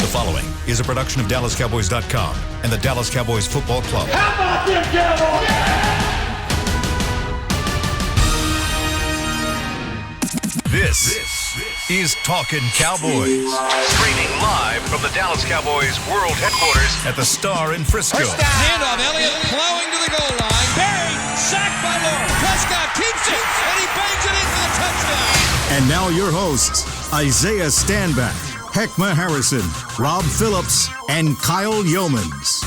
following is a production of DallasCowboys.com and the Dallas Cowboys Football Club. How about them Cowboys? This is Talkin Cowboys. Streaming live from the Dallas Cowboys World Headquarters at the Star in Frisco. Handoff, Elliott plowing to the goal line. Barry, sacked by Lord. Prescott keeps it, and he bangs it in for the touchdown. And now your hosts, Isaiah Stanback, Heckma Harrison, Rob Phillips, and Kyle Yeomans.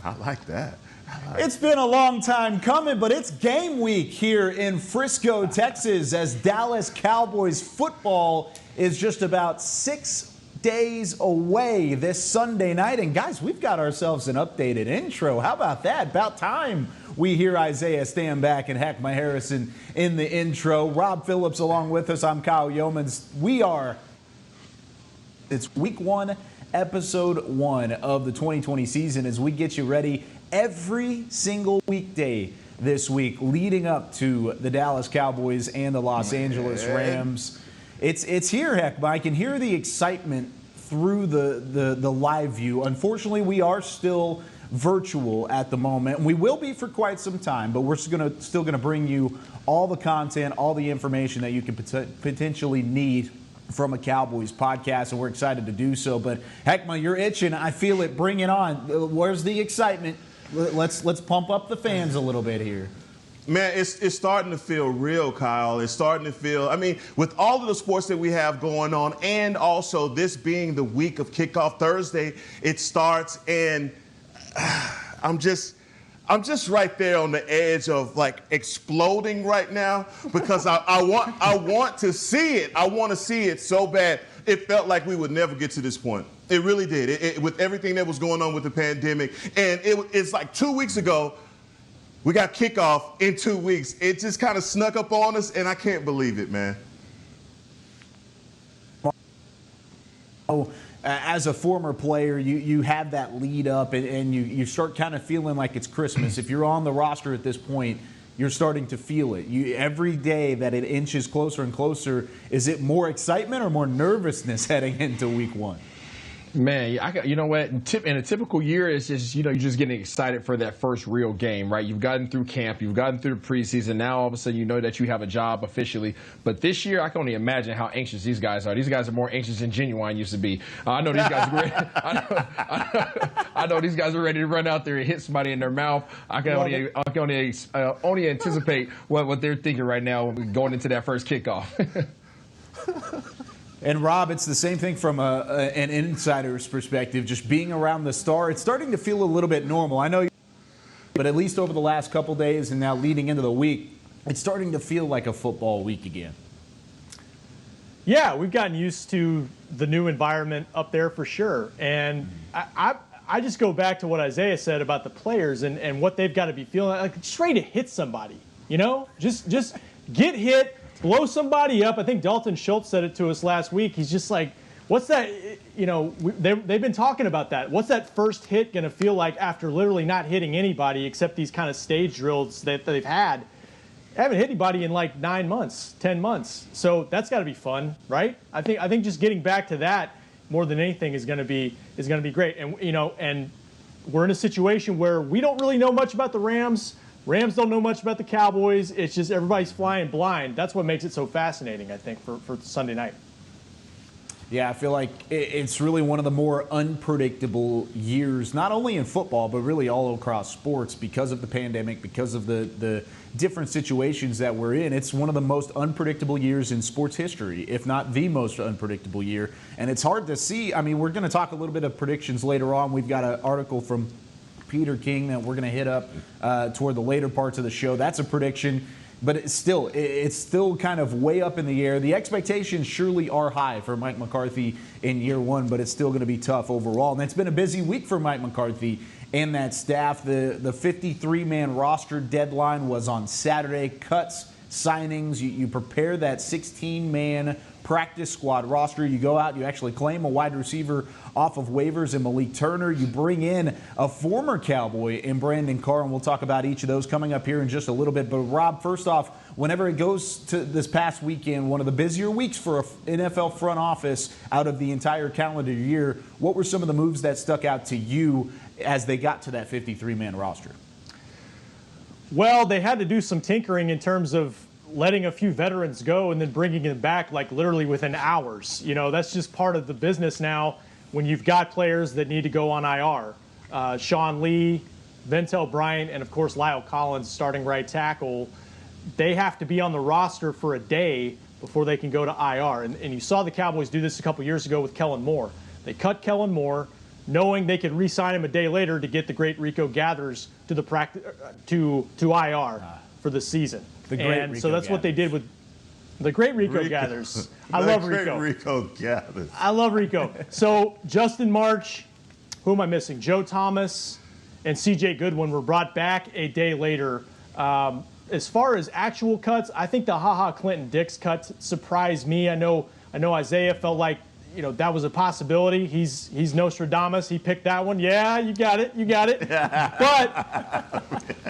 I like that. It's been a long time coming, but it's game week here in Frisco, Texas, as Dallas Cowboys football is just about 6 days away this Sunday night. And guys, we've got ourselves an updated intro. How about that? About time we hear Isaiah Stanback and Heckma Harrison in the intro. Rob Phillips along with us. I'm Kyle Yeomans. It's week 1, episode 1 of the 2020 season as we get you ready every single weekday this week leading up to the Dallas Cowboys and the Los Angeles Rams. It's here, Heck. I can hear the excitement through the live view. Unfortunately, we are still virtual at the moment, and we will be for quite some time, but we're still gonna bring you all the content, all the information that you can potentially need from a Cowboys podcast, and we're excited to do so. But Heckma, you're itching. I feel it. Bring it on. Where's the excitement? Let's pump up the fans a little bit here. Man, it's starting to feel real, Kyle. It's starting to feel, with all of the sports that we have going on, and also this being the week of Kickoff Thursday, it starts, and I'm just right there on the edge of like exploding right now because I want to see it. I want to see it so bad. It felt like we would never get to this point. It really did. It with everything that was going on with the pandemic, and it's like 2 weeks ago. We got kickoff in 2 weeks. It just kind of snuck up on us, and I can't believe it, man. As a former player, you have that lead up, and you start kind of feeling like it's Christmas. If you're on the roster at this point, you're starting to feel it. Every day that it inches closer and closer, is it more excitement or more nervousness heading into week 1? Man, you know what? In a typical year, it's just, you're just getting excited for that first real game, right? You've gotten through camp, you've gotten through the preseason. Now, all of a sudden, you know that you have a job officially. But this year, I can only imagine how anxious these guys are. These guys are more anxious than Genuine used to be. I know these guys are ready. I know these guys are ready to run out there and hit somebody in their mouth. I can only anticipate what they're thinking right now going into that first kickoff. And Rob, it's the same thing from an insider's perspective. Just being around the Star, it's starting to feel a little bit normal. I know, but at least over the last couple days and now leading into the week, it's starting to feel like a football week again. Yeah, we've gotten used to the new environment up there for sure. And I just go back to what Isaiah said about the players and what they've got to be feeling like, just ready to hit somebody. Just get hit. Blow somebody up. I think Dalton Schultz said it to us last week. He's just like, what's that? They've been talking about that. What's that first hit going to feel like after literally not hitting anybody except these kind of stage drills that they've had? They haven't hit anybody in like 9 months, 10 months. So that's got to be fun, right? I think just getting back to that more than anything is going to be great. And and we're in a situation where we don't really know much about the Rams. Rams don't know much about the Cowboys. It's just everybody's flying blind. That's what makes it so fascinating, I think, for Sunday night. Yeah, I feel like it's really one of the more unpredictable years, not only in football, but really all across sports because of the pandemic, because of the different situations that we're in. It's one of the most unpredictable years in sports history, if not the most unpredictable year. And it's hard to see. We're going to talk a little bit of predictions later on. We've got an article from Peter King that we're going to hit up toward the later parts of the show. That's a prediction, but it's still kind of way up in the air. The expectations surely are high for Mike McCarthy in year 1, but it's still going to be tough overall. And it's been a busy week for Mike McCarthy and that staff. The 53-man roster deadline was on Saturday. Cuts signings. You prepare that 16-man practice squad roster. You go out, you actually claim a wide receiver off of waivers in Malik Turner. You bring in a former Cowboy in Brandon Carr, and we'll talk about each of those coming up here in just a little bit. But Rob, first off, whenever it goes to this past weekend, one of the busier weeks for an NFL front office out of the entire calendar year, what were some of the moves that stuck out to you as they got to that 53-man roster? Well, they had to do some tinkering in terms of letting a few veterans go and then bringing them back like literally within hours. You know, that's just part of the business now when you've got players that need to go on IR. Sean Lee, Ventel Bryant, and of course Lyle Collins, starting right tackle, they have to be on the roster for a day before they can go to IR. And you saw the Cowboys do this a couple years ago with Kellen Moore. They cut Kellen Moore, knowing they could re-sign him a day later to get the great Rico Gathers to the to IR for the season. So that's what they did with the great Rico Gathers. I love Rico. Rico Gathers. I love Rico. So Justin March, who am I missing? Joe Thomas and C.J. Goodwin were brought back a day later. As far as actual cuts, I think the HaHa Clinton Dix cut surprised me. I know Isaiah felt like, you know, that was a possibility. He's Nostradamus. He picked that one. Yeah, you got it. But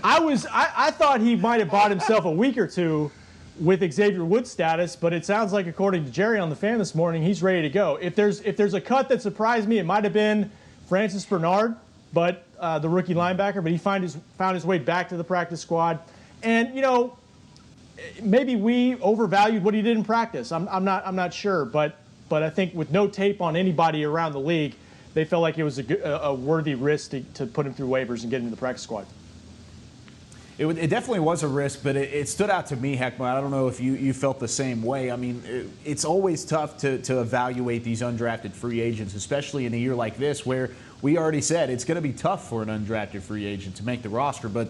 I thought he might have bought himself a week or two with Xavier Woods status, but it sounds like, according to Jerry on the Fan this morning, he's ready to go. If there's a cut that surprised me, it might have been Francis Bernard, but the rookie linebacker. But he found his way back to the practice squad, and you know, maybe we overvalued what he did in practice. I'm not sure, but I think with no tape on anybody around the league, they felt like it was a worthy risk to put him through waivers and get him to the practice squad. It definitely was a risk, but it stood out to me, Heckma. I don't know if you felt the same way. I mean, it's always tough to evaluate these undrafted free agents, especially in a year like this where we already said it's going to be tough for an undrafted free agent to make the roster. But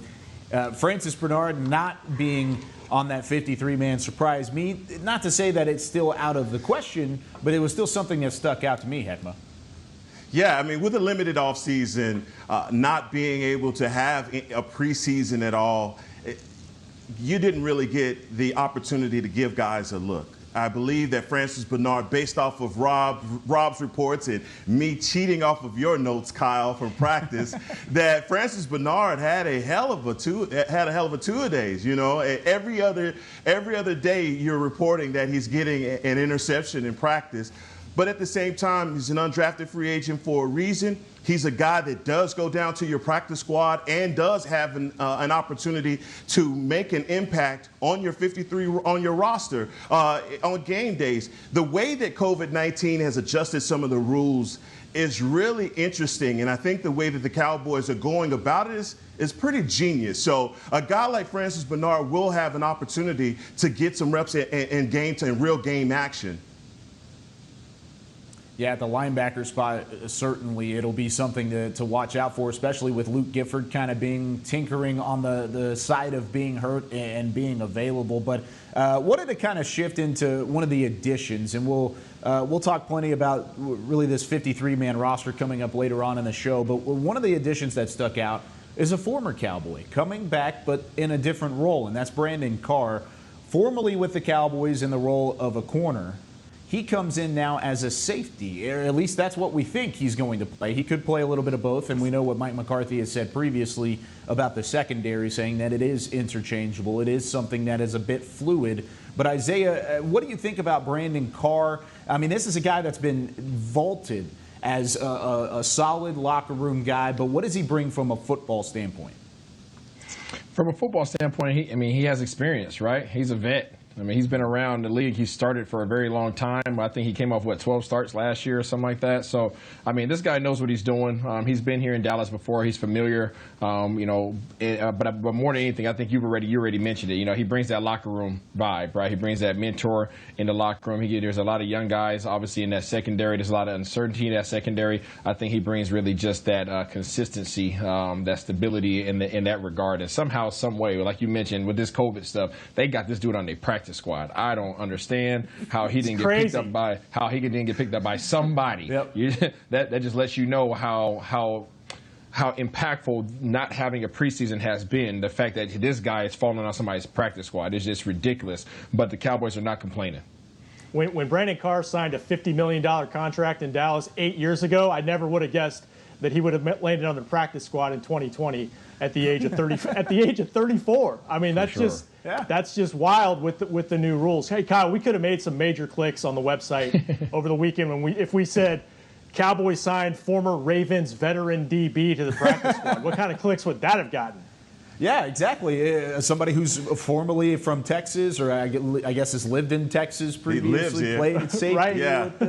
Francis Bernard not being on that 53-man surprised me. Not to say that it's still out of the question, but it was still something that stuck out to me, Heckma. Yeah, I mean, with a limited offseason, not being able to have a preseason at all, you didn't really get the opportunity to give guys a look. I believe that Francis Bernard, based off of Rob's reports and me cheating off of your notes, Kyle, from practice, that Francis Bernard had a hell of a two-a-days. You know, every other day you're reporting that he's getting an interception in practice. But at the same time, he's an undrafted free agent for a reason. He's a guy that does go down to your practice squad and does have an opportunity to make an impact on your 53 on your roster on game days. The way that COVID-19 has adjusted some of the rules is really interesting, and I think the way that the Cowboys are going about it is pretty genius. So a guy like Francis Bernard will have an opportunity to get some reps in real game action. Yeah, at the linebacker spot, certainly it'll be something to watch out for, especially with Luke Gifford kind of tinkering on the side of being hurt and being available. But wanted to kind of shift into one of the additions, and we'll talk plenty about really this 53-man roster coming up later on in the show. But one of the additions that stuck out is a former Cowboy coming back, but in a different role, and that's Brandon Carr, formerly with the Cowboys in the role of a corner. He comes in now as a safety, or at least that's what we think he's going to play. He could play a little bit of both, and we know what Mike McCarthy has said previously about the secondary, saying that it is interchangeable. It is something that is a bit fluid. But Isaiah, what do you think about Brandon Carr? I mean, this is a guy that's been vaulted as a solid locker room guy, but what does he bring from a football standpoint? From a football standpoint, he has experience, right? He's a vet. I mean, he's been around the league. He started for a very long time. I think he came off, 12 starts last year or something like that. So, I mean, this guy knows what he's doing. He's been here in Dallas before. He's familiar, but more than anything, I think you already mentioned it. You know, he brings that locker room vibe, right? He brings that mentor in the locker room. There's a lot of young guys, obviously, in that secondary. There's a lot of uncertainty in that secondary. I think he brings really just that consistency, that stability in that regard. And somehow, some way, like you mentioned, with this COVID stuff, they got this dude on their practice squad. I don't understand how he didn't get picked up by somebody. Yep. That just lets you know how how impactful not having a preseason has been. The fact that this guy is falling on somebody's practice squad is just ridiculous. But the Cowboys are not complaining. When Brandon Carr signed a $50 million contract in Dallas 8 years ago, I never would have guessed that he would have landed on the practice squad in 2020 at the age of 30. At the age of 34. I mean, that's just wild with the new rules. Hey, Kyle, we could have made some major clicks on the website over the weekend if we said Cowboys signed former Ravens veteran DB to the practice squad. What kind of clicks would that have gotten? Yeah, exactly. Somebody who's formerly from Texas, or I guess has lived in Texas previously, played at safety right?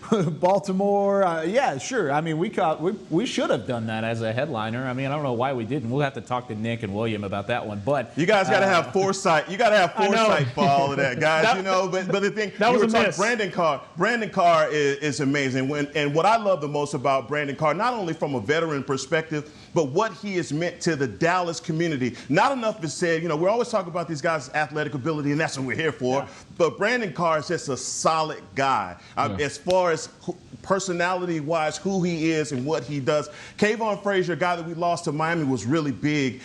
with Baltimore. Yeah, sure. I mean, we should have done that as a headliner. I mean, I don't know why we didn't. We'll have to talk to Nick and William about that one. But you guys got to have foresight. You got to have foresight for all of that, guys. But the thing, that was a miss. Brandon Carr is amazing. And what I love the most about Brandon Carr, not only from a veteran perspective, but what he has meant to the Dallas community. Not enough is said, we're always talking about these guys' athletic ability, and that's what we're here for. Yeah. But Brandon Carr is just a solid guy. As far as personality-wise, who he is and what he does. Kayvon Frazier, a guy that we lost to Miami, was really big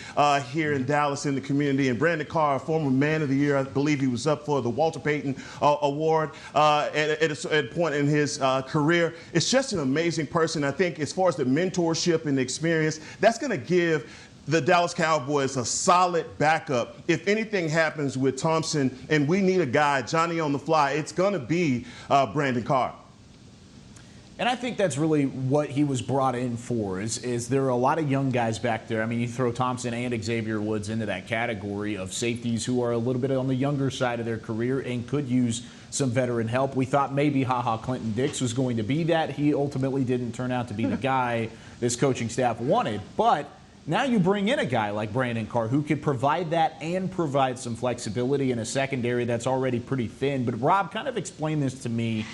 here in Dallas in the community. And Brandon Carr, a former Man of the Year, I believe he was up for the Walter Payton Award at a point in his career. It's just an amazing person. I think as far as the mentorship and the experience, that's going to give the Dallas Cowboys a solid backup. If anything happens with Thompson and we need a guy, Johnny on the fly, it's going to be Brandon Carr. And I think that's really what he was brought in for, is there are a lot of young guys back there. I mean, you throw Thompson and Xavier Woods into that category of safeties who are a little bit on the younger side of their career and could use some veteran help. We thought maybe Clinton Dix was going to be that. He ultimately didn't turn out to be the guy this coaching staff wanted. But now you bring in a guy like Brandon Carr who could provide that and provide some flexibility in a secondary that's already pretty thin. But Rob, kind of explain this to me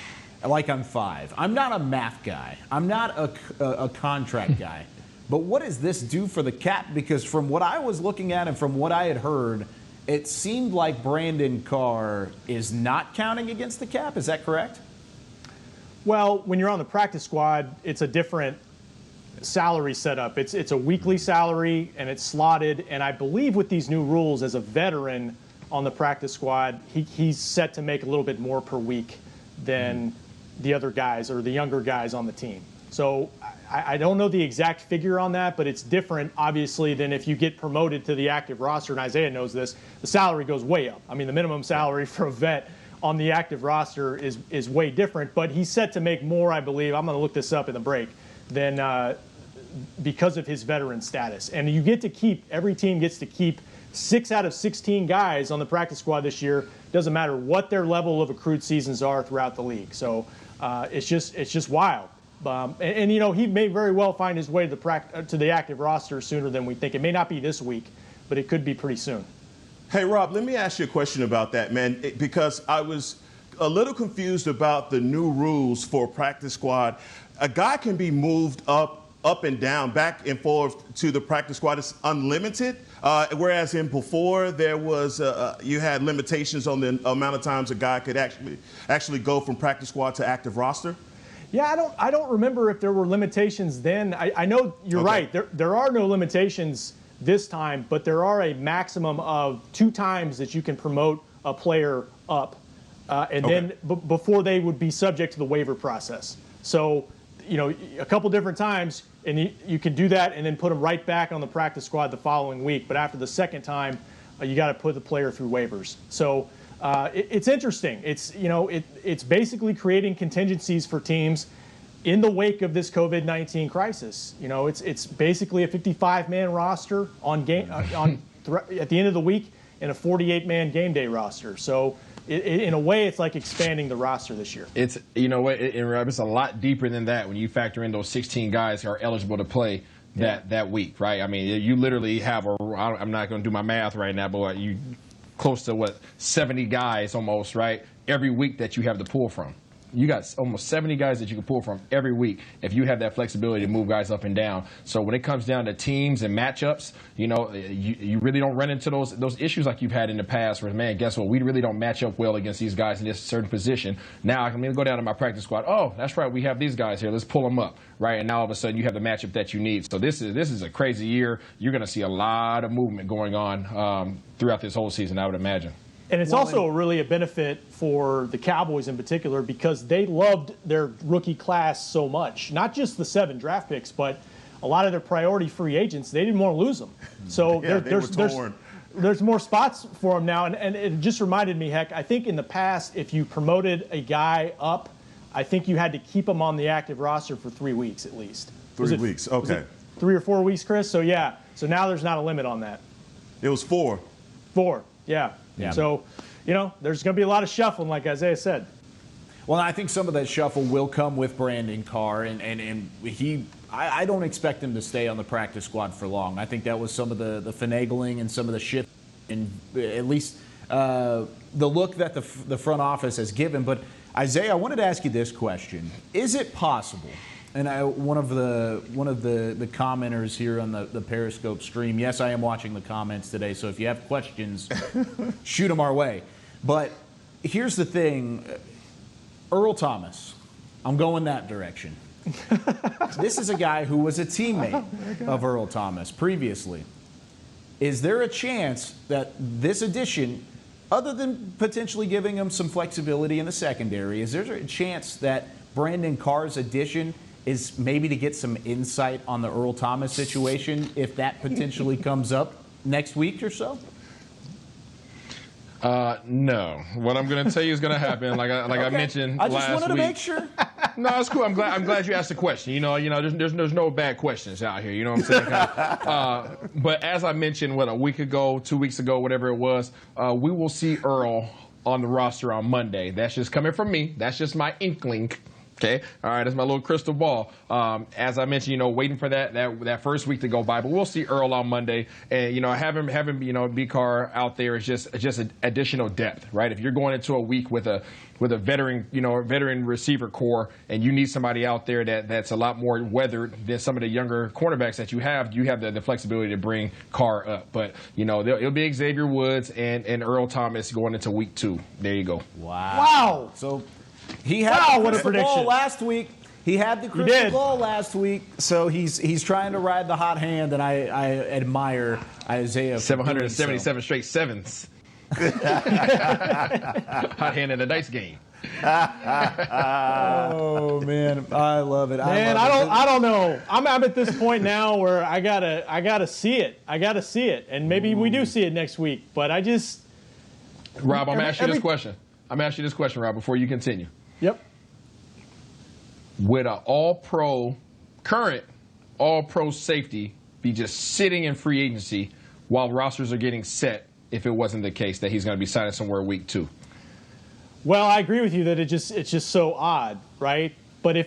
like I'm five. I'm not a math guy. I'm not a contract guy. But what does this do for the cap? Because from what I was looking at and from what I had heard, it seemed like Brandon Carr is not counting against the cap. Is that correct? Well, when you're on the practice squad, it's a different salary setup. It's a weekly salary, and it's slotted. And I believe with these new rules, as a veteran on the practice squad, he's set to make a little bit more per week than the other guys or the younger guys on the team. So I don't know the exact figure on that, but it's different, obviously, than if you get promoted to the active roster, and Isaiah knows this, the salary goes way up. I mean, the minimum salary for a vet on the active roster is way different, but he's set to make more, I believe, I'm going to look this up in the break, than because of his veteran status. And you get to keep, every team gets to keep 6 out of 16 guys on the practice squad this year. Doesn't matter what their level of accrued seasons are throughout the league. So it's just wild. And he may very well find his way to the active roster sooner than we think. It may not be this week, but it could be pretty soon. Hey, Rob, let me ask you a question about that, man, because I was a little confused about the new rules for practice squad. A guy can be moved up and down, back and forth to the practice squad. It's unlimited, whereas in before there was you had limitations on the amount of times a guy could actually go from practice squad to active roster. Yeah, I don't remember if there were limitations then. I know you're right. There are no limitations this time, but there are a maximum of 2 times that you can promote a player up, and then before they would be subject to the waiver process. So, a couple different times, and you can do that and then put them right back on the practice squad the following week. But after the second time, you got to put the player through waivers. So it's interesting. It's basically creating contingencies for teams in the wake of this COVID-19 crisis. It's basically a 55-man roster at the end of the week and a 48-man game day roster. So in a way, it's like expanding the roster this year. It's it's a lot deeper than that when you factor in those 16 guys who are eligible to play that week, right? I mean, you literally have I'm not going to do my math right now, but you close to 70 guys almost, right? Every week that you have to pull from. You got almost 70 guys that you can pull from every week if you have that flexibility to move guys up and down. So when it comes down to teams and matchups, you really don't run into those issues like you've had in the past where, man, guess what? We really don't match up well against these guys in this certain position. Now I can go down to my practice squad. Oh, that's right. We have these guys here. Let's pull them up, right? And now all of a sudden you have the matchup that you need. So this is a crazy year. You're going to see a lot of movement going on throughout this whole season, I would imagine. And it's also really a benefit for the Cowboys in particular because they loved their rookie class so much. Not just the 7 draft picks, but a lot of their priority free agents. They didn't want to lose them. So there's more spots for them now. And it just reminded me, Heck, I think in the past, if you promoted a guy up, I think you had to keep him on the active roster for 3 weeks at least. 3 weeks, okay. 3 or 4 weeks, Chris? So, yeah. So now there's not a limit on that. It was 4. 4, yeah. So, there's going to be a lot of shuffling, like Isaiah said. Well, I think some of that shuffle will come with Brandon Carr, and I don't expect him to stay on the practice squad for long. I think that was some of the finagling and some of the shift, and at least the look that the front office has given. But Isaiah, I wanted to ask you this question: is it possible? And one of the commenters here on the Periscope stream, yes, I am watching the comments today, so if you have questions, shoot them our way. But here's the thing, Earl Thomas, I'm going that direction. This is a guy who was a teammate of Earl Thomas previously. Is there a chance that this addition, other than potentially giving him some flexibility in the secondary, is there a chance that Brandon Carr's addition is maybe to get some insight on the Earl Thomas situation if that potentially comes up next week or so? No. What I'm going to tell you is going to happen, like I mentioned last week. I just wanted to make sure. No, it's cool. I'm glad you asked the question. There's no bad questions out here. You know what I'm saying? But as I mentioned, a week ago, 2 weeks ago, whatever it was, we will see Earl on the roster on Monday. That's just coming from me. That's just my inkling. Okay, all right, that's my little crystal ball. As I mentioned, waiting for that first week to go by, but we'll see Earl on Monday, and having B Carr out there is just an additional depth, right? If you're going into a week with a veteran receiver core, and you need somebody out there that's a lot more weathered than some of the younger cornerbacks that you have the flexibility to bring Carr up. But it'll be Xavier Woods and Earl Thomas going into week 2. There you go. Wow. So. He had the crystal ball last week. He had the crystal ball last week, so he's trying to ride the hot hand, and I admire Isaiah. 777 straight sevens. Hot hand in the dice game. Oh man, I love it. I don't know. I'm at this point now where I gotta see it. And maybe we do see it next week. But I just. Rob, I'm asking you this question. Rob, before you continue. Yep. Would an current all-pro safety be just sitting in free agency while rosters are getting set if it wasn't the case that he's going to be signing somewhere week 2? Well, I agree with you that it's just so odd, right? But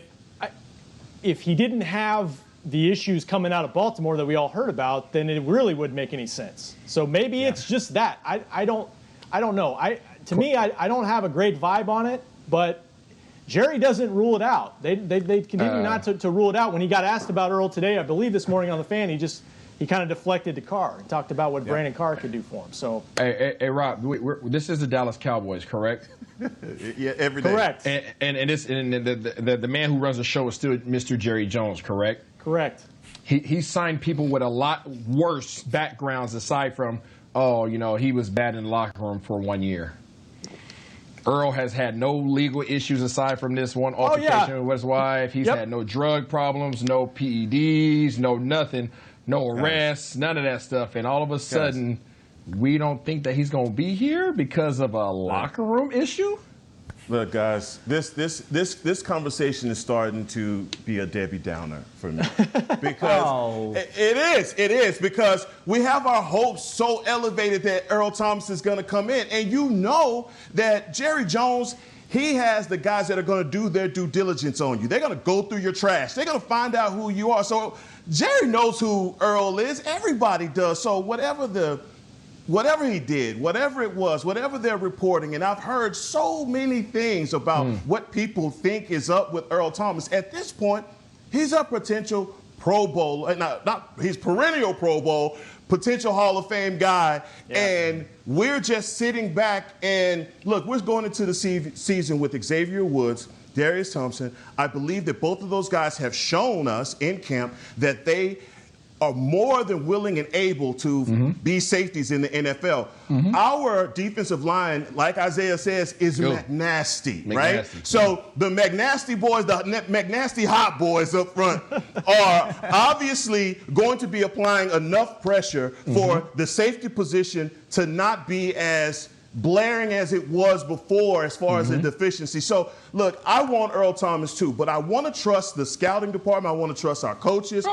if he didn't have the issues coming out of Baltimore that we all heard about, then it really wouldn't make any sense. So maybe it's just that. I don't know. To me, I don't have a great vibe on it, but Jerry doesn't rule it out. They continue not to rule it out. When he got asked about Earl today, I believe this morning on the Fan, he kind of deflected to Carr and talked about what Brandon Carr could do for him. So, hey Rob, this is the Dallas Cowboys, correct? Yeah, every day. Correct. And the man who runs the show is still Mr. Jerry Jones, correct? Correct. He signed people with a lot worse backgrounds aside from, he was bad in the locker room for 1 year. Earl has had no legal issues aside from this one altercation with his wife. He's had no drug problems, no PEDs, no nothing, no arrests, none of that stuff. And all of a sudden, we don't think that he's going to be here because of a locker room issue? Look, guys, this conversation is starting to be a Debbie Downer for me. Because it is, because we have our hopes so elevated that Earl Thomas is going to come in. And you know that Jerry Jones, he has the guys that are going to do their due diligence on you. They're going to go through your trash. They're going to find out who you are. So Jerry knows who Earl is. Everybody does. So whatever the whatever he did, whatever it was, whatever they're reporting, and I've heard so many things about what people think is up with Earl Thomas. At this point, he's a potential Pro Bowl, he's perennial Pro Bowl, potential Hall of Fame guy, and we're just sitting back and look, we're going into the season with Xavier Woods, Darius Thompson. I believe that both of those guys have shown us in camp that they are more than willing and able to be safeties in the NFL. Our defensive line, like Isaiah says, is McNasty, right? So the McNasty boys, the McNasty hot boys up front are obviously going to be applying enough pressure for the safety position to not be as blaring as it was before as far as the deficiency. So, look, I want Earl Thomas too, but I want to trust the scouting department. I want to trust our coaches.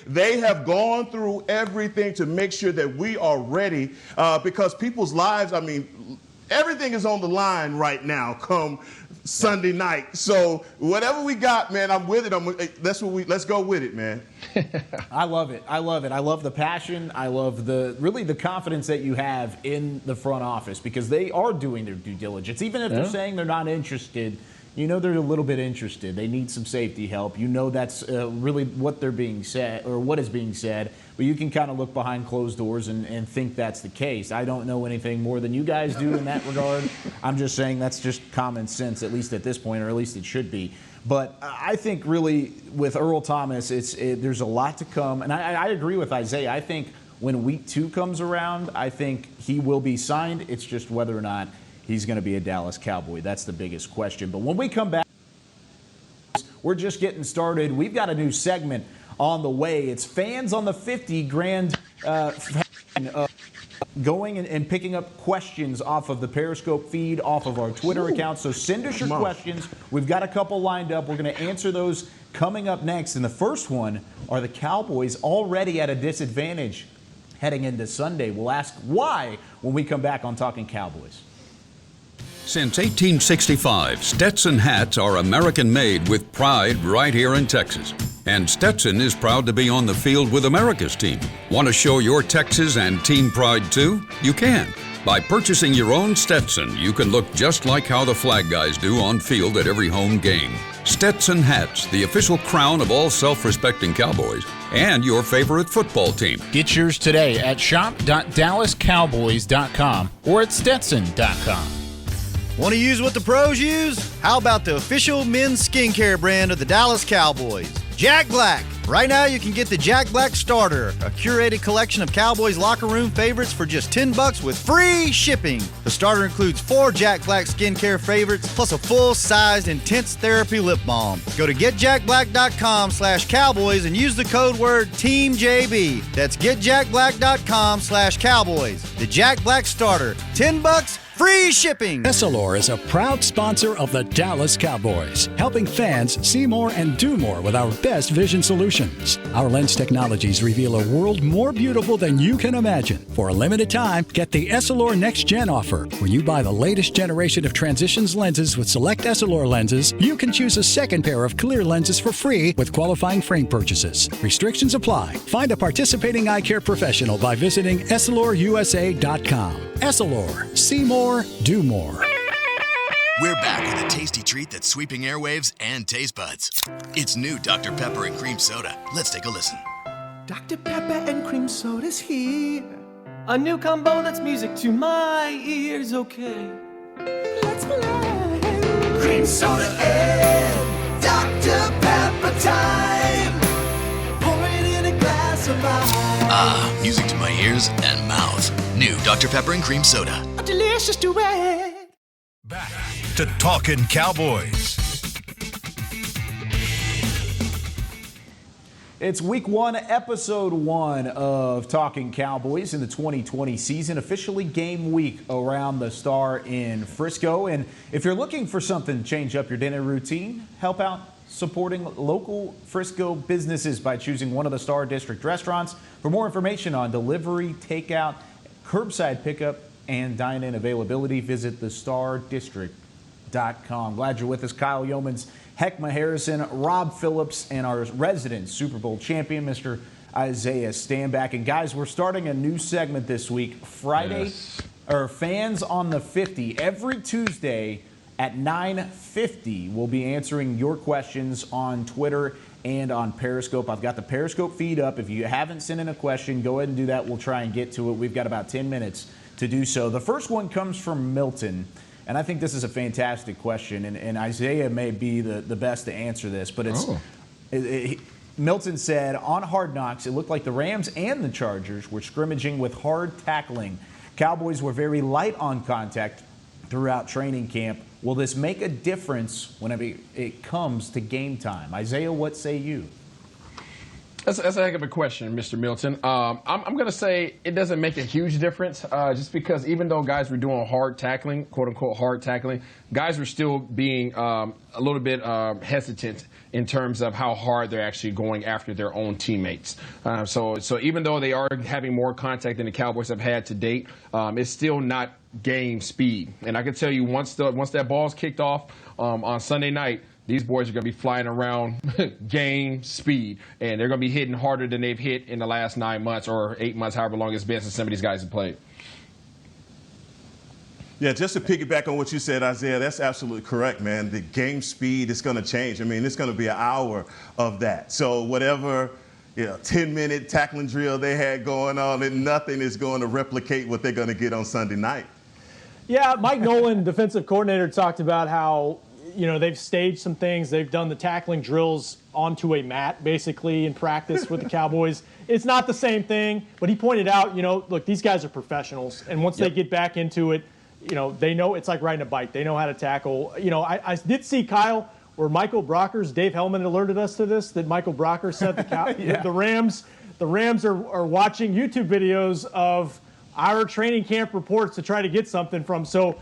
They have gone through everything to make sure that we are ready because people's lives, I mean, everything is on the line right now come Sunday night. So whatever we got, man, I'm with it. Let's go with it, man. I love it. I love it. I love the passion. I love the confidence that you have in the front office because they are doing their due diligence. Even if they're saying they're not interested, you know they're a little bit interested. They need some safety help. You know that's really what they're being said or what is being said. But you can kind of look behind closed doors and think that's the case. I don't know anything more than you guys do in that regard. I'm just saying that's just common sense, at least at this point, or at least it should be. But I think really with Earl Thomas, there's a lot to come. And I agree with Isaiah. I think when week 2 comes around, I think he will be signed. It's just whether or not he's going to be a Dallas Cowboy. That's the biggest question. But when we come back, we're just getting started. We've got a new segment on the way. It's Fans on the 50 Grand going and picking up questions off of the Periscope feed, off of our Twitter account. So send us your questions. We've got a couple lined up. We're going to answer those coming up next. And the first one, are the Cowboys already at a disadvantage heading into Sunday? We'll ask why when we come back on Talkin Cowboys. Since 1865, Stetson hats are American-made with pride right here in Texas. And Stetson is proud to be on the field with America's team. Want to show your Texas and team pride too? You can. By purchasing your own Stetson, you can look just like how the flag guys do on field at every home game. Stetson hats, the official crown of all self-respecting Cowboys and your favorite football team. Get yours today at shop.dallascowboys.com or at stetson.com. Want to use what the pros use? How about the official men's skincare brand of the Dallas Cowboys, Jack Black. Right now you can get the Jack Black Starter, a curated collection of Cowboys locker room favorites for just $10 with free shipping. The starter includes 4 Jack Black skincare favorites plus a full-sized intense therapy lip balm. Go to getjackblack.com/Cowboys and use the code word TEAMJB. That's getjackblack.com/Cowboys. The Jack Black Starter, $10. Free shipping! Essilor is a proud sponsor of the Dallas Cowboys, helping fans see more and do more with our best vision solutions. Our lens technologies reveal a world more beautiful than you can imagine. For a limited time, get the Essilor Next Gen offer. When you buy the latest generation of Transitions lenses with select Essilor lenses, you can choose a second pair of clear lenses for free with qualifying frame purchases. Restrictions apply. Find a participating eye care professional by visiting EssilorUSA.com. Essilor. See more. Do more. We're back with a tasty treat that's sweeping airwaves and taste buds. It's new Dr. Pepper and Cream Soda. Let's take a listen. Dr. Pepper and Cream Soda's here. A new combo that's music to my ears, okay. Let's play. Cream Soda and Dr. Pepper time. Pour it in a glass of ice. Ah, music to my ears and mouth. New Dr. Pepper and Cream Soda. A delicious duet. Back to Talkin Cowboys. It's week 1, episode 1 of Talkin Cowboys in the 2020 season, officially game week around the Star in Frisco. And if you're looking for something to change up your dinner routine, help out supporting local Frisco businesses by choosing one of the Star District restaurants. For more information on delivery, takeout, curbside pickup, and dine-in availability, visit thestardistrict.com. Glad you're with us. Kyle Yeomans, Heckma Harrison, Rob Phillips, and our resident Super Bowl champion, Mr. Isaiah Stanback. And guys, we're starting a new segment this week, Friday, or Fans on the 50. Every Tuesday at 9:50, we'll be answering your questions on Twitter and on Periscope. I've got the Periscope feed up. If you haven't sent in a question, go ahead and do that. We'll try and get to it. We've got about 10 minutes to do so. The first one comes from Milton, and I think this is a fantastic question, and Isaiah may be the best to answer this, but it's Milton said, on Hard Knocks, it looked like the Rams and the Chargers were scrimmaging with hard tackling. Cowboys were very light on contact throughout training camp. Will this make a difference whenever it comes to game time? Isaiah, what say you? That's a heck of a question, Mr. Milton. I'm going to say it doesn't make a huge difference just because even though guys were doing hard tackling, quote-unquote hard tackling, guys were still being a little bit hesitant in terms of how hard they're actually going after their own teammates. So even though they are having more contact than the Cowboys have had to date, it's still not game speed. And I can tell you once that ball's kicked off on Sunday night, these boys are going to be flying around game speed, and they're going to be hitting harder than they've hit in the last 9 months or 8 months, however long it's been since some of these guys have played. Yeah, just to piggyback on what you said, Isaiah, that's absolutely correct, man. The game speed is going to change. I mean, it's going to be an hour of that. So whatever 10-minute tackling drill they had going on, and nothing is going to replicate what they're going to get on Sunday night. Yeah, Mike Nolan, defensive coordinator, talked about how they've staged some things. They've done the tackling drills onto a mat, basically, in practice with the Cowboys. It's not the same thing, but he pointed out, look, these guys are professionals, and once they get back into it, they know it's like riding a bike. They know how to tackle. I did see, Kyle, where Michael Brockers, Dave Hellman alerted us to this, that Michael Brockers said the Rams are watching YouTube videos of our training camp reports to try to get something from. So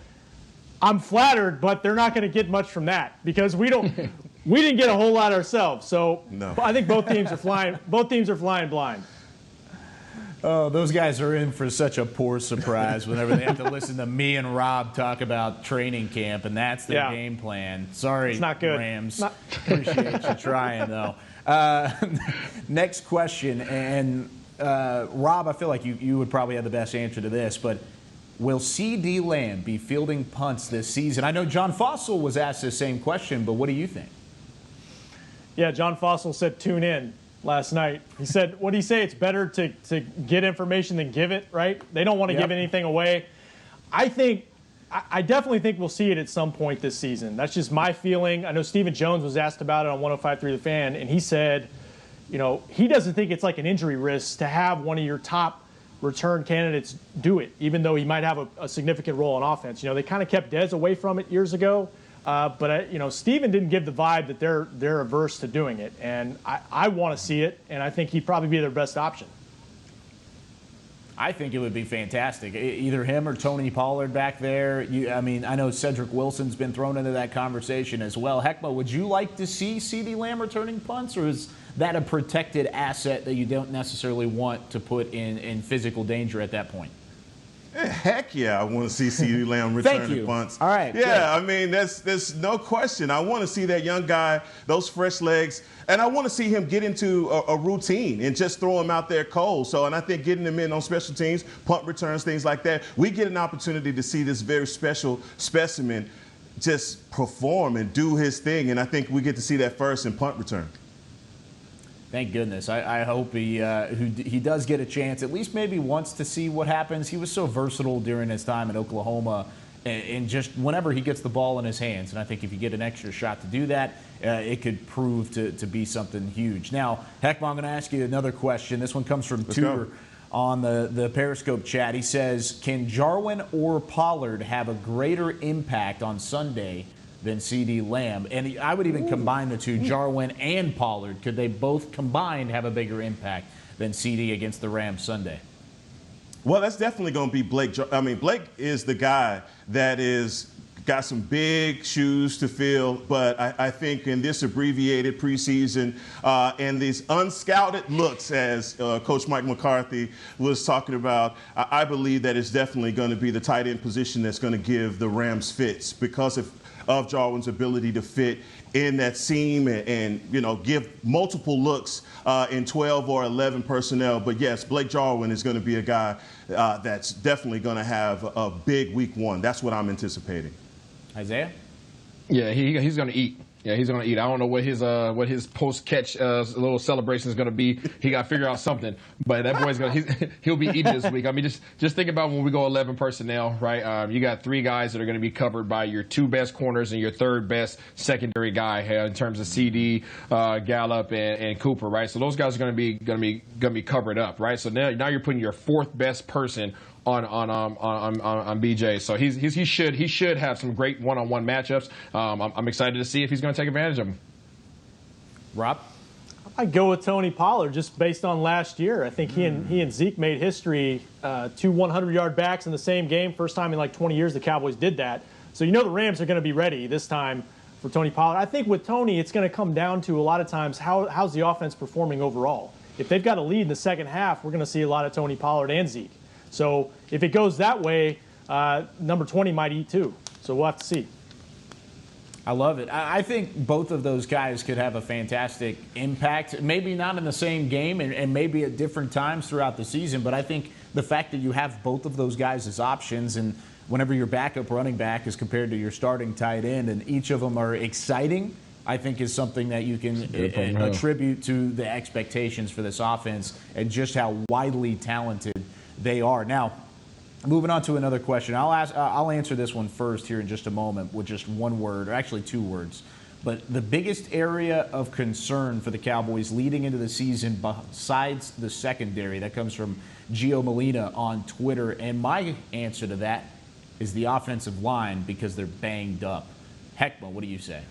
I'm flattered, but they're not going to get much from that because we didn't get a whole lot ourselves. So no. I think both teams are flying blind. Oh, those guys are in for such a poor surprise whenever they have to listen to me and Rob talk about training camp, and that's their game plan. Sorry, it's not good. Rams. Appreciate you trying, though. Next question, and Rob, I feel like you would probably have the best answer to this, but will C.D. Lamb be fielding punts this season? I know John Fossil was asked the same question, but what do you think? Yeah, John Fossil said tune in last night. He said, what did he say? It's better to get information than give it, right? They don't want to give anything away. I definitely think we'll see it at some point this season. That's just my feeling. I know Stephen Jones was asked about it on 105.3 The Fan, and he said, he doesn't think it's like an injury risk to have one of your top return candidates do it, even though he might have a significant role on offense. They kind of kept Dez away from it years ago. But Steven didn't give the vibe that they're averse to doing it, and I want to see it, and I think he'd probably be their best option. I think it would be fantastic. Either him or Tony Pollard back there. I know Cedric Wilson's been thrown into that conversation as well. Heckma, would you like to see C.D. Lamb returning punts, or is that a protected asset that you don't necessarily want to put in physical danger at that point? Heck yeah, I want to see C.D. Lamb returning punts. All right. Yeah, good. I mean, there's no question. I want to see that young guy, those fresh legs, and I want to see him get into a routine and just throw him out there cold. And I think getting him in on special teams, punt returns, things like that, we get an opportunity to see this very special specimen just perform and do his thing, and I think we get to see that first in punt return. Thank goodness. I hope he does get a chance, at least maybe once, to see what happens. He was so versatile during his time at Oklahoma, and just whenever he gets the ball in his hands. And I think if you get an extra shot to do that, it could prove to be something huge. Now, Heckma, I'm going to ask you another question. This one comes from Tudor on the Periscope chat. He says, can Jarwin or Pollard have a greater impact on Sunday than C.D. Lamb? And I would even combine the two, Jarwin and Pollard. Could they both combined have a bigger impact than C.D. against the Rams Sunday? Well, that's definitely going to be Blake. Blake is the guy that is got some big shoes to fill, but I think in this abbreviated preseason and these unscouted looks, as Coach Mike McCarthy was talking about, I believe that it's definitely going to be the tight end position that's going to give the Rams fits because of Jarwin's ability to fit in that seam and give multiple looks in 12 or 11 personnel. But yes, Blake Jarwin is going to be a guy that's definitely going to have a big week one. That's what I'm anticipating. Isaiah? Yeah, he's going to eat. Yeah, he's going to eat. I don't know what his post-catch little celebration is going to be. He got to figure out something. But that boy's he'll be eating this week. I mean, just think about when we go 11 personnel, right? You got 3 guys that are going to be covered by your 2 best corners and your 3rd best secondary guy in terms of CD, Gallup, and Cooper, right? So those guys are going to be covered up, right? So now you're putting your 4th best person on BJ. So he should have some great one-on-one matchups. I'm excited to see if he's going to take advantage of them. Rob? I'd go with Tony Pollard just based on last year. I think he and Zeke made history, 2 100-yard backs in the same game. First time in like 20 years the Cowboys did that. So the Rams are going to be ready this time for Tony Pollard. I think with Tony, it's going to come down to a lot of times how's the offense performing overall. If they've got a lead in the second half, we're going to see a lot of Tony Pollard and Zeke. So if it goes that way, number 20 might eat too. So we'll have to see. I love it. I think both of those guys could have a fantastic impact. Maybe not in the same game and maybe at different times throughout the season, but I think the fact that you have both of those guys as options and whenever your backup running back is compared to your starting tight end and each of them are exciting, I think is something that you can attribute to the expectations for this offense and just how widely talented they are. Now, moving on to another question. I'll answer this one first here in just a moment with just one word, or actually 2 words. But the biggest area of concern for the Cowboys leading into the season besides the secondary, that comes from Gio Molina on Twitter. And my answer to that is the offensive line because they're banged up. Heckma, what do you say?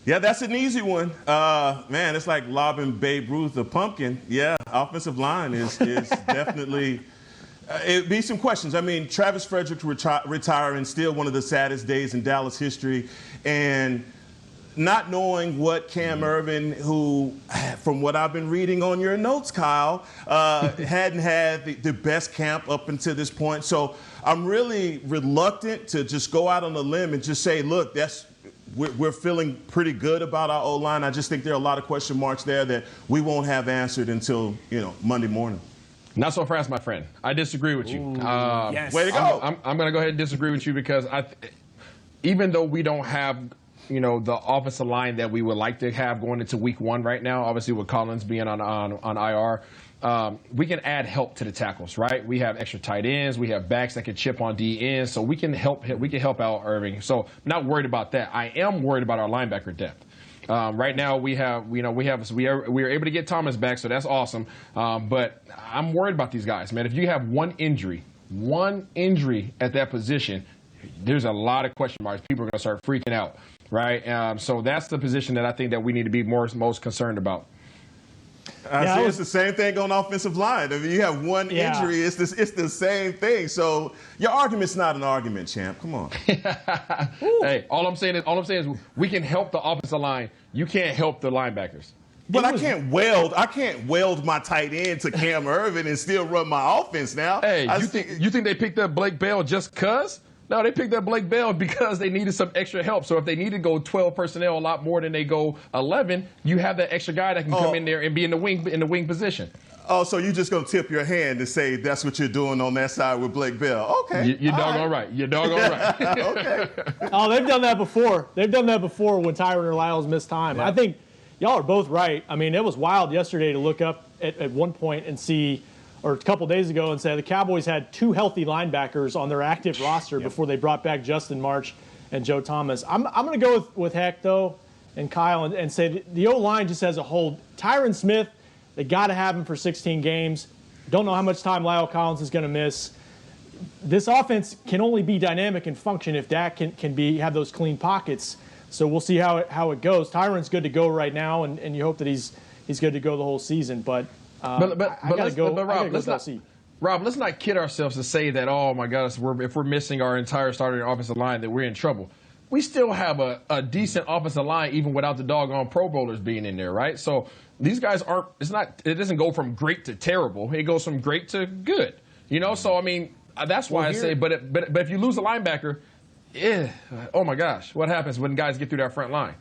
Yeah, that's an easy one. Man, it's like lobbing Babe Ruth a pumpkin. Yeah, offensive line is definitely it'd be some questions. I mean, Travis Frederick retiring, still one of the saddest days in Dallas history. And not knowing what Cam Irvin, who, from what I've been reading on your notes, Kyle, hadn't had the best camp up until this point. So I'm really reluctant to just go out on a limb and just say, look, we're feeling pretty good about our O-line. I just think there are a lot of question marks there that we won't have answered until, Monday morning. Not so fast, my friend. I disagree with you. Yes. Way to go. I'm going to go ahead and disagree with you because even though we don't have, the offensive line that we would like to have going into week 1 right now, obviously with Collins being on IR, we can add help to the tackles, right? We have extra tight ends. We have backs that can chip on D ends, so we can help out Irving. So I'm not worried about that. I am worried about our linebacker depth. Right now we are able to get Thomas back, so that's awesome. But I'm worried about these guys, man. If you have one injury at that position, there's a lot of question marks. People are going to start freaking out, right? So that's the position that I think that we need to be most concerned about. It's the same thing on offensive line. I mean, you have one injury, it's the same thing. So your argument's not an argument, champ. Come on. Hey, all I'm saying is we can help the offensive line. You can't help the linebackers. But I can't weld my tight end to Cam Irvin and still run my offense now. Hey, you think they picked up Blake Bell just because? No, they picked up Blake Bell because they needed some extra help. So if they need to go 12 personnel a lot more than they go 11, you have that extra guy that can come in there and be in the wing position. Oh, so you're just going to tip your hand and say that's what you're doing on that side with Blake Bell. Okay. You're doggone right. You're doggone right. Okay. Oh, they've done that before. They've done that before when Tyron or Lyles missed time. Yeah. I think y'all are both right. I mean, it was wild yesterday to look up at one point and see, or a couple days ago, and say the Cowboys had 2 healthy linebackers on their active roster before they brought back Justin March and Joe Thomas. I'm going to go with Heck, though, and Kyle, and say the O-line just as a whole. Tyron Smith, they got to have him for 16 games. Don't know how much time Lyle Collins is going to miss. This offense can only be dynamic and function if Dak can have those clean pockets. So we'll see how it goes. Tyron's good to go right now, and you hope that he's good to go the whole season. But I gotta go. Rob, Rob, let's not kid ourselves to say that, oh my gosh, if we're missing our entire starting offensive line, that we're in trouble. We still have a decent offensive line even without the doggone Pro Bowlers being in there, right? So these guys it doesn't go from great to terrible. It goes from great to good, So, I mean, that's why I say, but if you lose a linebacker, oh my gosh, what happens when guys get through that front line?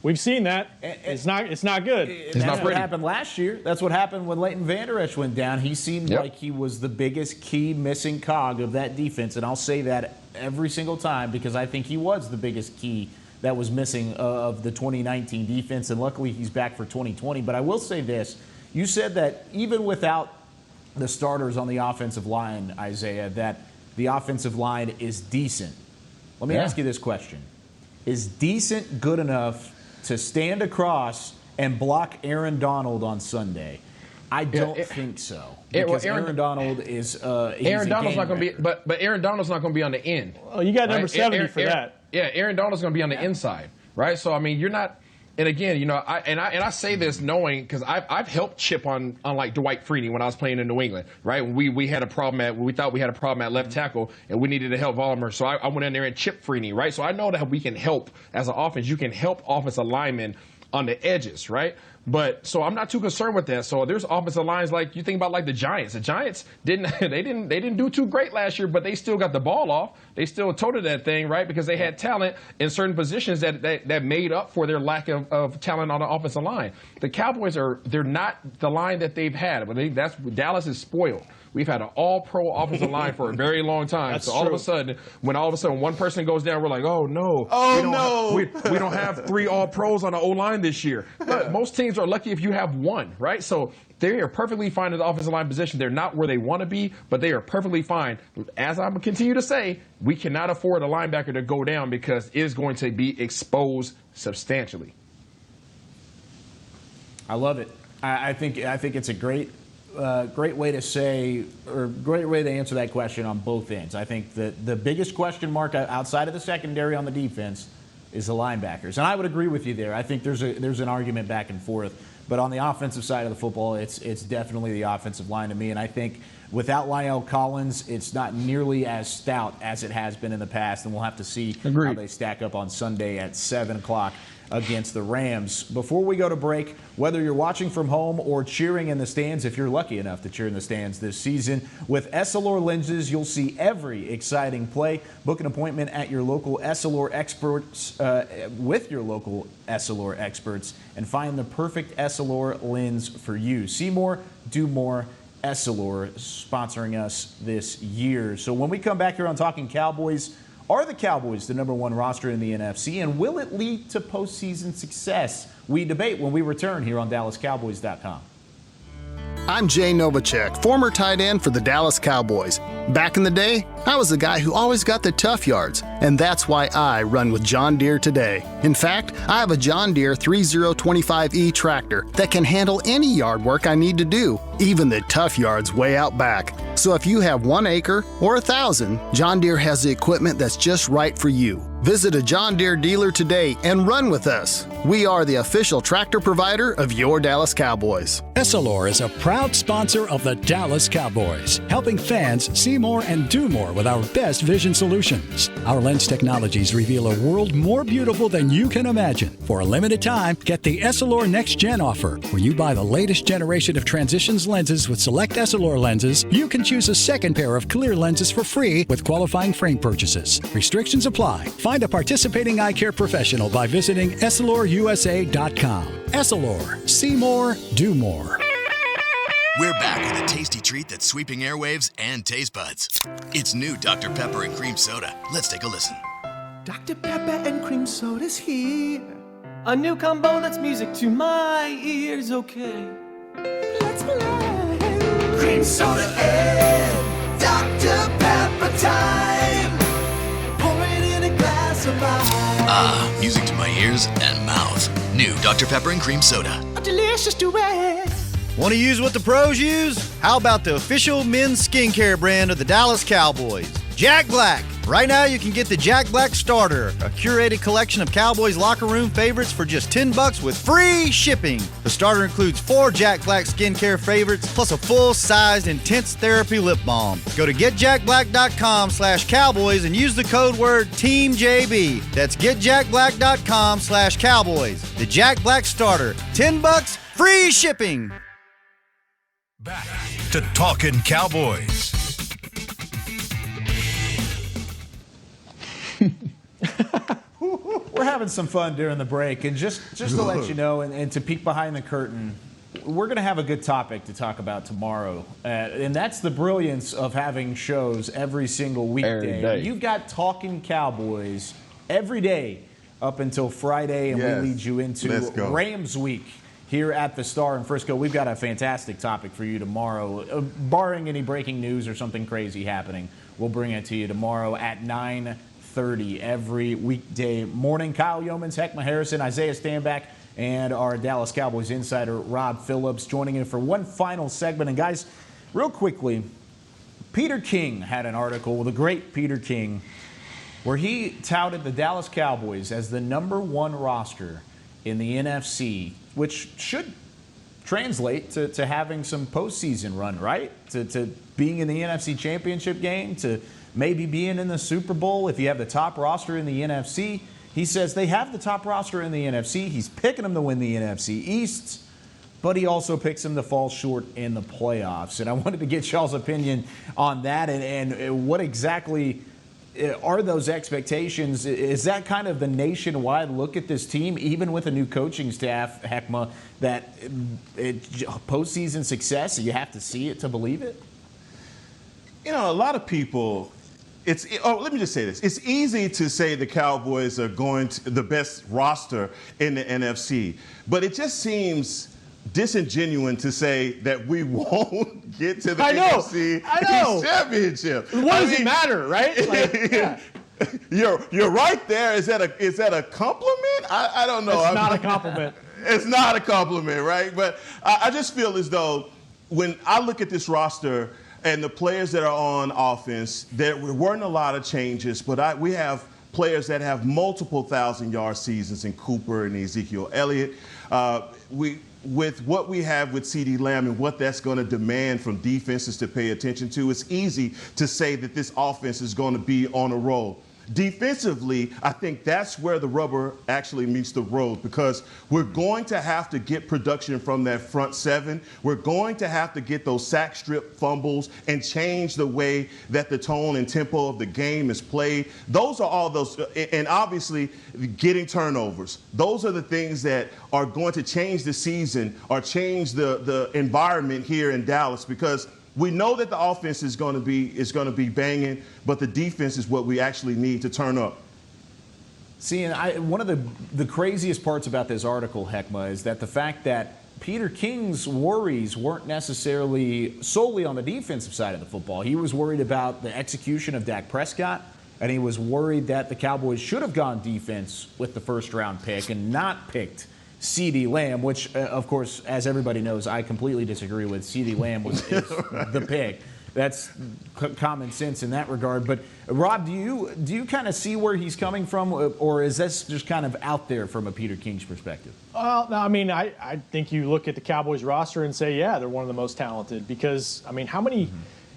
We've seen that. It's not good. That's what happened last year. That's what happened when Leighton Vander Esch went down. He seemed like he was the biggest key missing cog of that defense, and I'll say that every single time because I think he was the biggest key that was missing of the 2019 defense, and luckily he's back for 2020. But I will say this. You said that even without the starters on the offensive line, Isaiah, that the offensive line is decent. Let me ask you this question. Is decent good enough to stand across and block Aaron Donald on Sunday? I don't think so. Because Aaron Donald is Aaron Donald's not going to be, but Aaron Donald's not going to be on the end. Oh, you got number 70 for that. Yeah, Aaron Donald's going to be on the inside, right? So I mean, you're not. And again, I say this knowing because I've helped chip on like Dwight Freeney when I was playing in New England, right? We had a problem we thought we had a problem at left tackle and we needed to help Vollmer, so I went in there and chipped Freeney, right? So I know that we can help as an offense. You can help offensive linemen on the edges, right? But so I'm not too concerned with that. So there's offensive lines like you think about like the Giants. The Giants didn't do too great last year, but they still got the ball off. They still toted that thing, right? Because they had talent in certain positions that made up for their lack of talent on the offensive line. The Cowboys they're not the line that they've had. But Dallas is spoiled. We've had an all-pro offensive line for a very long time. So all of a sudden, when one person goes down, we're like, oh no. We don't have 3 all-pros on the O-line this year. But most teams are lucky if you have one, right? So they are perfectly fine in the offensive line position. They're not where they want to be, but they are perfectly fine. As I'm going to continue to say, we cannot afford a linebacker to go down because it is going to be exposed substantially. I love it. I think it's a great way to say, or great way to answer that question on both ends. I think that the biggest question mark outside of the secondary on the defense is the linebackers, and I would agree with you there. I think there's an argument back and forth, but on the offensive side of the football, it's definitely the offensive line to me. And I think without Lyle Collins, it's not nearly as stout as it has been in the past, and we'll have to see how they stack up on Sunday at 7 o'clock. Against the Rams. Before we go to break, whether you're watching from home or cheering in the stands, if you're lucky enough to cheer in the stands this season, with Essilor lenses, you'll see every exciting play. Book an appointment at your local Essilor experts, with your local Essilor experts, and find the perfect Essilor lens for you. See more, do more. Essilor sponsoring us this year. So when we come back here on Talkin Cowboys, are the Cowboys the #1 roster in the NFC, and will it lead to postseason success? We debate when we return here on DallasCowboys.com. I'm Jay Novacek, former tight end for the Dallas Cowboys. Back in the day, I was the guy who always got the tough yards, and that's why I run with John Deere today. In fact, I have a John Deere 3025E tractor that can handle any yard work I need to do, even the tough yards way out back. So if you have 1 acre or 1,000, John Deere has the equipment that's just right for you. Visit a John Deere dealer today and run with us. We are the official tractor provider of your Dallas Cowboys. Essilor is a proud sponsor of the Dallas Cowboys, helping fans see more and do more with our best vision solutions. Our lens technologies reveal a world more beautiful than you can imagine. For a limited time, get the Essilor Next Gen offer. When you buy the latest generation of Transitions lenses with select Essilor lenses, you can choose a second pair of clear lenses for free with qualifying frame purchases. Restrictions apply. Find a participating eye care professional by visiting EssilorUSA.com. Essilor. See more, do more. We're back with a tasty treat that's sweeping airwaves and taste buds. It's new Dr. Pepper and Cream Soda. Let's take a listen. Dr. Pepper and Cream Soda's here. A new combo that's music to my ears, okay. Let's play. Cream Soda and Dr. Pepper time. Pour it in a glass of ice. Ah, music to my ears and mouth. New Dr. Pepper and Cream Soda. A delicious duet. Want to use what the pros use? How about the official men's skincare brand of the Dallas Cowboys? Jack Black. Right now, you can get the Jack Black Starter, a curated collection of Cowboys locker room favorites for just $10 with free shipping. The starter includes 4 Jack Black skincare favorites, plus a full-sized intense therapy lip balm. Go to getjackblack.com/Cowboys and use the code word TEAMJB. That's getjackblack.com/Cowboys. The Jack Black Starter, $10, free shipping. Back to Talkin' Cowboys. We're having some fun during the break, and just to let you know and to peek behind the curtain, we're going to have a good topic to talk about tomorrow, and that's the brilliance of having shows every single weekday. You've got Talkin' Cowboys every day up until Friday, and we lead you into Rams Week here at the Star in Frisco. We've got a fantastic topic for you tomorrow, barring any breaking news or something crazy happening. We'll bring it to you tomorrow at 9:30 every weekday morning. Kyle Yeomans, Heckma Harrison, Isaiah Stanback, and our Dallas Cowboys insider Rob Phillips joining in for one final segment. And guys, real quickly, Peter King had an article, the great Peter King, where he touted the Dallas Cowboys as the #1 roster in the NFC, which should translate to having some postseason run, right? To being in the NFC Championship game, to maybe being in the Super Bowl if you have the top roster in the NFC. He says they have the top roster in the NFC. He's picking them to win the NFC East, but he also picks them to fall short in the playoffs. And I wanted to get y'all's opinion on that and what exactly are those expectations. Is that kind of the nationwide look at this team, even with a new coaching staff, Heckma, that postseason success, you have to see it to believe it? You know, a lot of people, let me just say this. It's easy to say the Cowboys are going to the best roster in the NFC, but it just seems disingenuous to say that we won't get to the NFC Championship. What does it matter, right? Like, yeah. You're right there. Is that a compliment? I don't know. It's not a compliment. It's not a compliment, right? But I just feel as though when I look at this roster and the players that are on offense, there weren't a lot of changes, but we have players that have multiple 1,000-yard seasons in Cooper and Ezekiel Elliott. With what we have with CeeDee Lamb and what that's going to demand from defenses to pay attention to, it's easy to say that this offense is going to be on a roll. Defensively, I think that's where the rubber actually meets the road, because we're going to have to get production from that front seven. We're going to have to get those sack strip fumbles and change the way that the tone and tempo of the game is played. Those are all those, and obviously getting turnovers. Those are the things that are going to change the season or change the environment here in Dallas, because we know that the offense is going to be banging, but the defense is what we actually need to turn up. See, and one of the craziest parts about this article, Heckma, is that the fact that Peter King's worries weren't necessarily solely on the defensive side of the football. He was worried about the execution of Dak Prescott, and he was worried that the Cowboys should have gone defense with the first-round pick and not picked CeeDee Lamb, which, of course, as everybody knows, I completely disagree with. CeeDee Lamb is the pick. That's common sense in that regard. But, Rob, do you kind of see where he's coming from, or is this just kind of out there from a Peter King's perspective? Well, no, I mean, I think you look at the Cowboys roster and say, yeah, they're one of the most talented, because, I mean, how many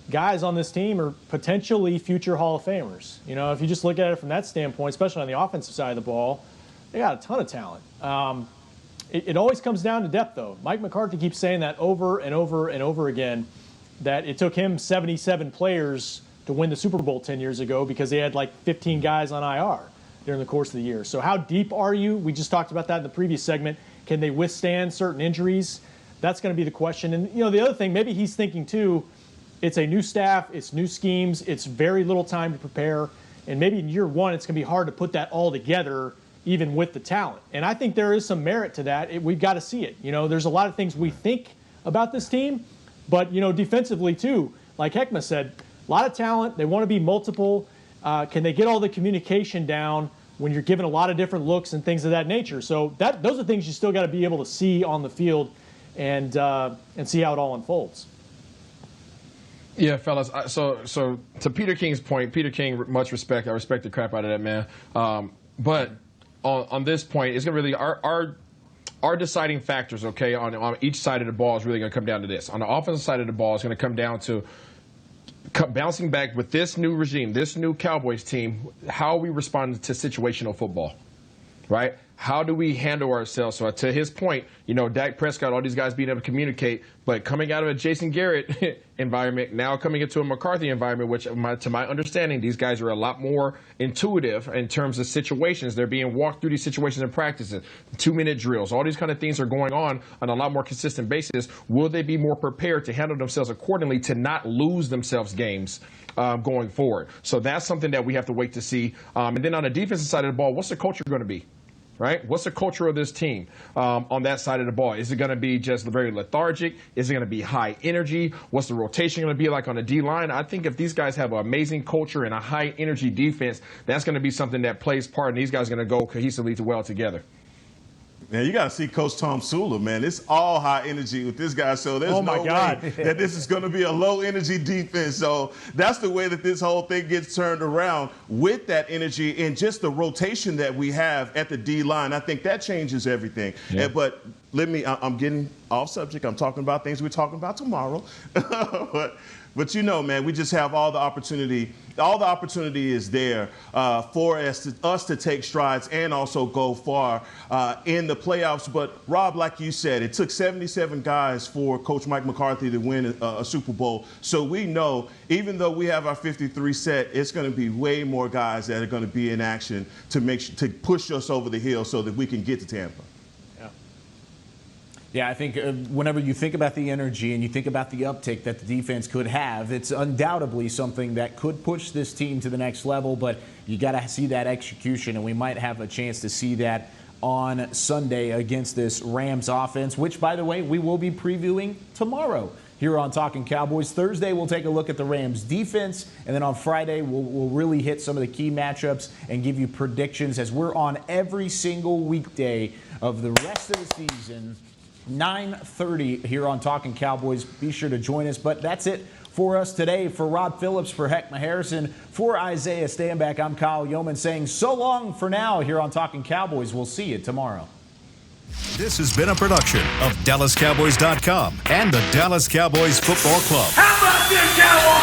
guys on this team are potentially future Hall of Famers? You know, if you just look at it from that standpoint, especially on the offensive side of the ball, they got a ton of talent. It always comes down to depth, though. Mike McCarthy keeps saying that over and over and over again, that it took him 77 players to win the Super Bowl 10 years ago because they had like 15 guys on IR during the course of the year. So how deep are you? We just talked about that in the previous segment. Can they withstand certain injuries? That's going to be the question. And, you know, the other thing, maybe he's thinking, too, it's a new staff, it's new schemes, it's very little time to prepare, and maybe in year one it's going to be hard to put that all together even with the talent. And I think there is some merit to that. We've got to see it. You know, there's a lot of things we think about this team, but, you know, defensively, too, like Heckma said, a lot of talent. They want to be multiple. Can they get all the communication down when you're given a lot of different looks and things of that nature? So those are things you still got to be able to see on the field and see how it all unfolds. Yeah, fellas. So to Peter King's point, Peter King, much respect. I respect the crap out of that man. But on this point, it's gonna really our deciding factors. Okay, on each side of the ball is really gonna come down to this. On the offensive side of the ball, it's gonna come down to bouncing back with this new regime, this new Cowboys team. How we respond to situational football, right? How do we handle ourselves? So to his point, Dak Prescott, all these guys being able to communicate, but coming out of a Jason Garrett environment, now coming into a McCarthy environment, which to my understanding, these guys are a lot more intuitive in terms of situations. They're being walked through these situations and practices, 2-minute drills, all these kind of things are going on a lot more consistent basis. Will they be more prepared to handle themselves accordingly to not lose themselves games going forward? So that's something that we have to wait to see. And then on the defensive side of the ball, what's the culture going to be? Right? What's the culture of this team on that side of the ball? Is it going to be just very lethargic? Is it going to be high energy? What's the rotation going to be like on the D-line? I think if these guys have an amazing culture and a high energy defense, that's going to be something that plays part, and these guys are going to go cohesively well together. Man, you got to see Coach Tom Sula, man. It's all high energy with this guy, so there's no way that this is going to be a low-energy defense. So that's the way that this whole thing gets turned around with that energy and just the rotation that we have at the D-line. I think that changes everything. Yeah. But I'm getting off subject. I'm talking about things we're talking about tomorrow. But man, we just have all the opportunity. All the opportunity is there for us to take strides and also go far in the playoffs. But Rob, like you said, it took 77 guys for Coach Mike McCarthy to win a Super Bowl. So we know, even though we have our 53 set, it's going to be way more guys that are going to be in action to push us over the hill so that we can get to Tampa. Yeah, I think whenever you think about the energy and you think about the uptick that the defense could have, it's undoubtedly something that could push this team to the next level, but you got to see that execution, and we might have a chance to see that on Sunday against this Rams offense, which, by the way, we will be previewing tomorrow here on Talkin Cowboys. Thursday, we'll take a look at the Rams defense, and then on Friday, we'll really hit some of the key matchups and give you predictions as we're on every single weekday of the rest of the season. 9:30 here on Talkin Cowboys. Be sure to join us. But that's it for us today. For Rob Phillips, for Heckma Harrison, for Isaiah Stanback, I'm Kyle Yeoman saying so long for now here on Talkin Cowboys. We'll see you tomorrow. This has been a production of DallasCowboys.com and the Dallas Cowboys Football Club. How about this, Cowboys?